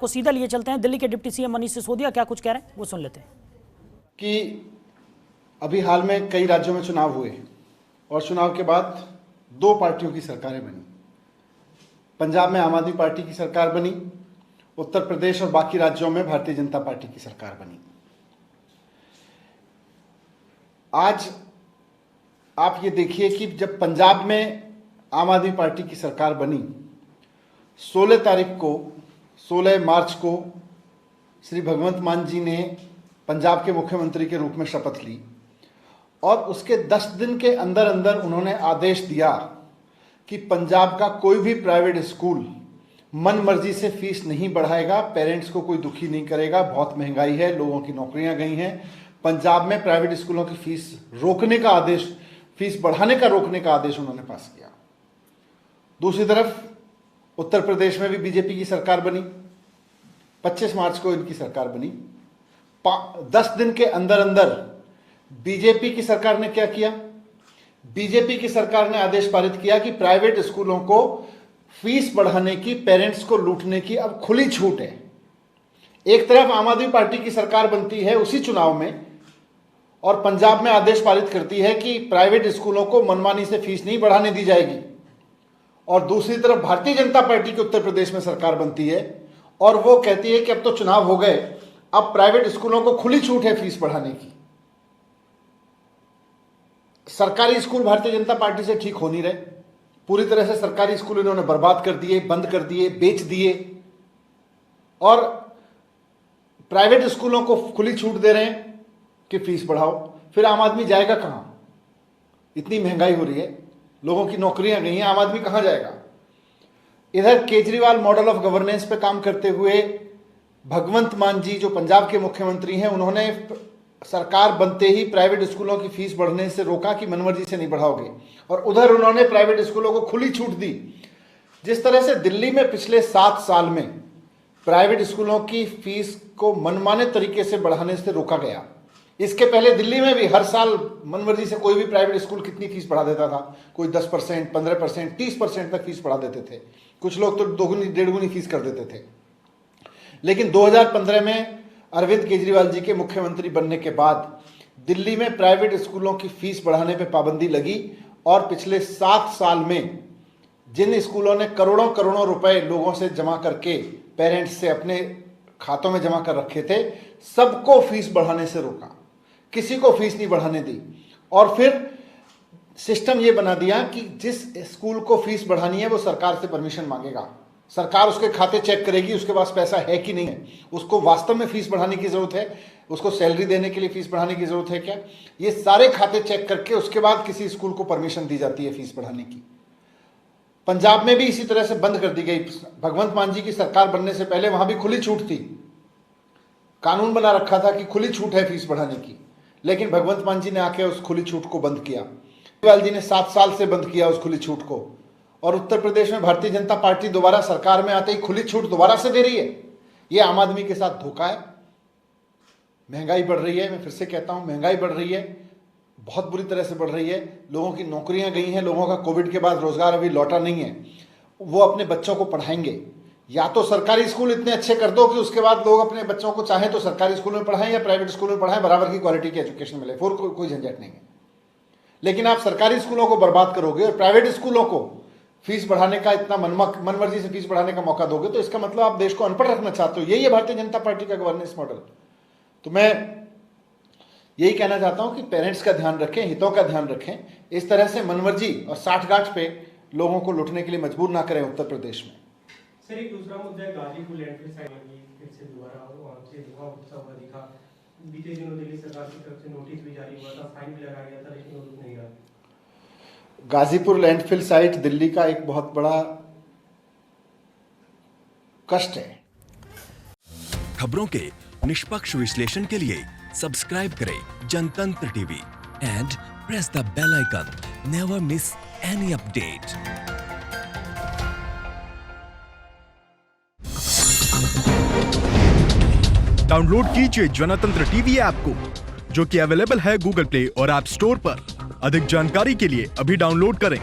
आपको सीधा लिए चलते हैं दिल्ली के डिप्टी सीएम मनीष सिसोदिया क्या कुछ कह रहे हैं वो सुन लेते हैं। कि अभी हाल में कई राज्यों में चुनाव हुए और चुनाव के बाद दो पार्टियों की सरकारें बनी। पंजाब में आम आदमी पार्टी की सरकार बनी, उत्तर प्रदेश और बाकी राज्यों में भारतीय जनता पार्टी की सरकार बनी। आज आप ये देखिए कि जब पंजाब में आम आदमी पार्टी की सरकार बनी, 16 मार्च को श्री भगवंत मान जी ने पंजाब के मुख्यमंत्री के रूप में शपथ ली और उसके 10 दिन के अंदर अंदर उन्होंने आदेश दिया कि पंजाब का कोई भी प्राइवेट स्कूल मन मर्जी से फीस नहीं बढ़ाएगा, पेरेंट्स को कोई दुखी नहीं करेगा। बहुत महंगाई है, लोगों की नौकरियां गई हैं। पंजाब में प्राइवेट स्कूलों की फीस रोकने का आदेश, फीस बढ़ाने का रोकने का आदेश उन्होंने पास किया। दूसरी तरफ उत्तर प्रदेश में भी बीजेपी की सरकार बनी, 25 मार्च को इनकी सरकार बनी। 10 दिन के अंदर अंदर बीजेपी की सरकार ने क्या किया? बीजेपी की सरकार ने आदेश पारित किया कि प्राइवेट स्कूलों को फीस बढ़ाने की, पेरेंट्स को लूटने की अब खुली छूट है। एक तरफ आम आदमी पार्टी की सरकार बनती है उसी चुनाव में और पंजाब में आदेश पारित करती है कि प्राइवेट स्कूलों को मनमानी से फीस नहीं बढ़ाने दी जाएगी, और दूसरी तरफ भारतीय जनता पार्टी की उत्तर प्रदेश में सरकार बनती है और वो कहती है कि अब तो चुनाव हो गए, अब प्राइवेट स्कूलों को खुली छूट है फीस बढ़ाने की। सरकारी स्कूल भारतीय जनता पार्टी से ठीक हो नहीं रहे। पूरी तरह से सरकारी स्कूल इन्होंने बर्बाद कर दिए, बंद कर दिए, बेच दिए और प्राइवेट स्कूलों को खुली छूट दे रहे हैं कि फीस बढ़ाओ। फिर आम आदमी जाएगा कहां? इतनी महंगाई हो रही है, लोगों की नौकरियां गई हैं, आम आदमी कहां जाएगा? इधर केजरीवाल मॉडल ऑफ गवर्नेंस पे काम करते हुए भगवंत मान जी जो पंजाब के मुख्यमंत्री हैं, उन्होंने सरकार बनते ही प्राइवेट स्कूलों की फीस बढ़ने से रोका कि मनमर्जी से नहीं बढ़ाओगे, और उधर उन्होंने प्राइवेट स्कूलों को खुली छूट दी। जिस तरह से दिल्ली में पिछले 7 साल में प्राइवेट स्कूलों की फीस को मनमाने तरीके से बढ़ाने से रोका गया, इसके पहले दिल्ली में भी हर साल मनमर्जी से कोई भी प्राइवेट स्कूल कितनी फीस बढ़ा देता था। कोई 10%, 15%, 30% तक फीस बढ़ा देते थे। कुछ लोग तो दोगुनी डेढ़गुनी फीस कर देते थे। लेकिन 2015 में अरविंद केजरीवाल जी के मुख्यमंत्री बनने के बाद दिल्ली में प्राइवेट स्कूलों की फीस बढ़ाने पर पाबंदी लगी और पिछले 7 साल में जिन स्कूलों ने करोड़ों करोड़ों रुपए लोगों से जमा करके, पेरेंट्स से अपने खातों में जमा कर रखे थे, सबको फीस बढ़ाने से रोका, किसी को फीस नहीं बढ़ाने दी। और फिर सिस्टम ये बना दिया कि जिस स्कूल को फीस बढ़ानी है वो सरकार से परमिशन मांगेगा, सरकार उसके खाते चेक करेगी उसके पास पैसा है कि नहीं है, उसको वास्तव में फीस बढ़ाने की जरूरत है, उसको सैलरी देने के लिए फीस बढ़ाने की जरूरत है क्या, ये सारे खाते चेक करके उसके बाद किसी स्कूल को परमिशन दी जाती है फीस बढ़ाने की। पंजाब में भी इसी तरह से बंद कर दी गई। भगवंत मान जी की सरकार बनने से पहले वहां भी खुली छूट थी, कानून बना रखा था कि खुली छूट है फीस बढ़ाने की, लेकिन भगवंत मान जी ने आके उस खुली छूट को बंद किया। केजरीवाल जी ने 7 साल से बंद किया उस खुली छूट को, और उत्तर प्रदेश में भारतीय जनता पार्टी दोबारा सरकार में आते ही खुली छूट दोबारा से दे रही है। ये आम आदमी के साथ धोखा है। महंगाई बढ़ रही है, मैं फिर से कहता हूं महंगाई बढ़ रही है, बहुत बुरी तरह से बढ़ रही है। लोगों की नौकरियां गई हैं, लोगों का कोविड के बाद रोजगार अभी लौटा नहीं है। वो अपने बच्चों को पढ़ाएंगे, या तो सरकारी स्कूल इतने अच्छे कर दो कि उसके बाद लोग अपने बच्चों को चाहे तो सरकारी स्कूल में पढ़ाएं या प्राइवेट स्कूल में पढ़ाएं, बराबर की क्वालिटी की एजुकेशन मिले, फिर कोई झंझट नहीं है। लेकिन आप सरकारी स्कूलों को बर्बाद करोगे और प्राइवेट स्कूलों को फीस बढ़ाने का इतना मनमर्जी से फीस बढ़ाने का मौका दोगे, तो इसका मतलब आप देश को अनपढ़ रखना चाहते हो। यही है भारतीय जनता पार्टी का गवर्नेंस मॉडल। तो मैं यही कहना चाहता हूं कि पेरेंट्स का ध्यान रखें, हितों का ध्यान रखें, इस तरह से मनमर्जी और साठगांठ पे लोगों को लुटने के लिए मजबूर ना करें उत्तर प्रदेश में। सर, एक दूसरा मुद्दा है गाजीपुर लैंडफिल साइट की, फिर से दोबारा वहां से धुआं उठता हुआ दिखा। बीते दिनों दिल्ली सरकार की तरफ से नोटिस भी जारी हुआ था, फाइन भी लगाया गया था, लेकिन वो रुक नहीं रहा। गाजीपुर लैंडफिल साइट दिल्ली का एक बहुत बड़ा कष्ट है। खबरों के निष्पक्ष विश्लेषण के लिए सब्सक्राइब करें Jantantra TV and press the bell icon. Never miss any update. Download कीजिए जनतंत्र टीवी ऐप को, जो कि अवेलेबल है गूगल प्ले और ऐप स्टोर पर। अधिक जानकारी के लिए अभी डाउनलोड करें।